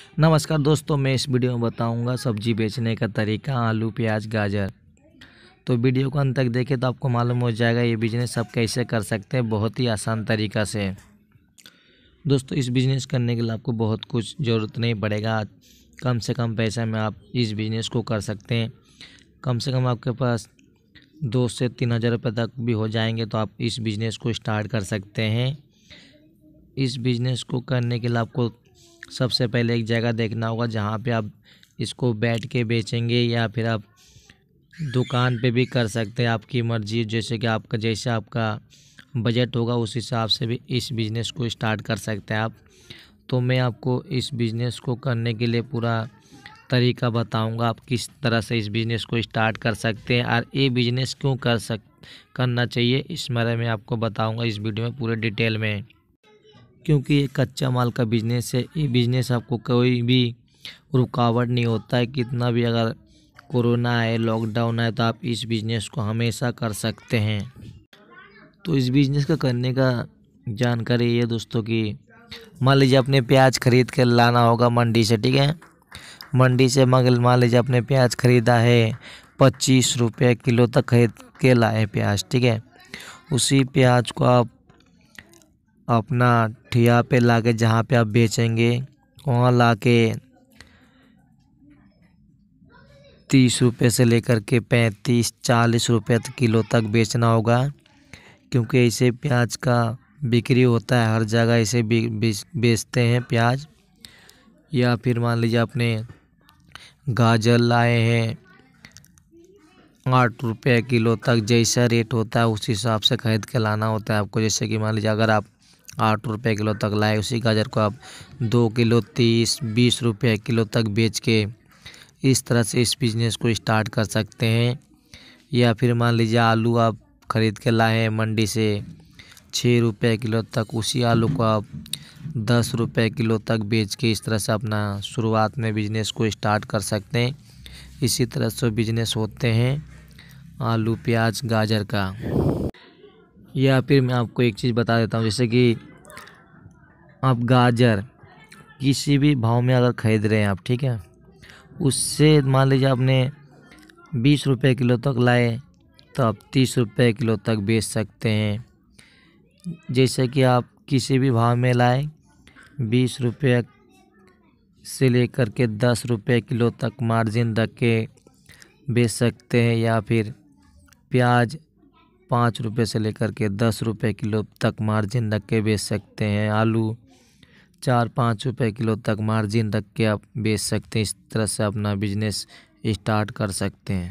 नमस्कार दोस्तों, मैं इस वीडियो में बताऊंगा सब्जी बेचने का तरीका आलू, प्याज, गाजर। तो वीडियो को अंत तक देखें तो आपको मालूम हो जाएगा ये बिज़नेस आप कैसे कर सकते हैं बहुत ही आसान तरीका से। दोस्तों, इस बिज़नेस करने के लिए आपको बहुत कुछ ज़रूरत नहीं पड़ेगा। कम से कम पैसे में आप इस बिज़नेस को कर सकते हैं। कम से कम आपके पास 2 से 3 हज़ार रुपये तक भी हो जाएंगे तो आप इस बिज़नेस को स्टार्ट कर सकते हैं। इस बिज़नेस को करने के लिए आपको सबसे पहले एक जगह देखना होगा जहाँ पे आप इसको बैठ के बेचेंगे, या फिर आप दुकान पे भी कर सकते हैं, आपकी मर्ज़ी। जैसे कि आपका बजट होगा उस हिसाब से भी इस बिज़नेस को स्टार्ट कर सकते हैं आप। तो मैं आपको इस बिज़नेस को करने के लिए पूरा तरीका बताऊंगा, आप किस तरह से इस बिज़नेस को स्टार्ट कर सकते हैं और ये बिज़नेस क्यों करना चाहिए इस बारे में आपको बताऊंगा इस वीडियो में पूरे डिटेल में। क्योंकि ये कच्चा माल का बिज़नेस है, ये बिज़नेस आपको कोई भी रुकावट नहीं होता है। कितना भी अगर कोरोना है, लॉकडाउन है, तो आप इस बिज़नेस को हमेशा कर सकते हैं। तो इस बिज़नेस का करने का जानकारी ये दोस्तों कि मान लीजिए अपने प्याज खरीद के लाना होगा मंडी से, ठीक है। मंडी से मान लीजिए अपने प्याज खरीदा है 25 रुपये किलो तक खरीद के लाए प्याज, ठीक है। उसी प्याज को आप अपना ठिया पे लाके जहाँ पे आप बेचेंगे वहाँ लाके 30 रुपये से लेकर के 35-40 रुपये किलो तक बेचना होगा। क्योंकि ऐसे प्याज का बिक्री होता है, हर जगह ऐसे बेचते हैं प्याज। या फिर मान लीजिए अपने गाजर लाए हैं 8 रुपये किलो तक, जैसा रेट होता है उस हिसाब से खरीद के लाना होता है आपको। जैसे कि मान लीजिए अगर आप 8 रुपये किलो तक लाए, उसी गाजर को आप 2 किलो 30-20 रुपये किलो तक बेच के इस तरह से इस बिज़नेस को स्टार्ट कर सकते हैं। या फिर मान लीजिए आलू आप ख़रीद के लाए हैं मंडी से 6 रुपये किलो तक, उसी आलू को आप 10 रुपये किलो तक बेच के इस तरह से अपना शुरुआत में बिज़नेस को स्टार्ट कर सकते हैं। इसी तरह से बिज़नेस होते हैं आलू, प्याज, गाजर का। या फिर मैं आपको एक चीज़ बता देता हूँ, जैसे कि आप गाजर किसी भी भाव में अगर ख़रीद रहे हैं आप, ठीक है, उससे मान लीजिए आपने 20 रुपये किलो तक लाए तो आप 30 रुपये किलो तक बेच सकते हैं। जैसे कि आप किसी भी भाव में लाए 20 रुपये से लेकर के 10 रुपये किलो तक मार्जिन रख के बेच सकते हैं। या फिर प्याज 5 रुपये से लेकर के 10 रुपये किलो तक मार्जिन रख के बेच सकते हैं। आलू 4-5 रुपये किलो तक मार्जिन रख के आप बेच सकते हैं। इस तरह से अपना बिजनेस स्टार्ट कर सकते हैं।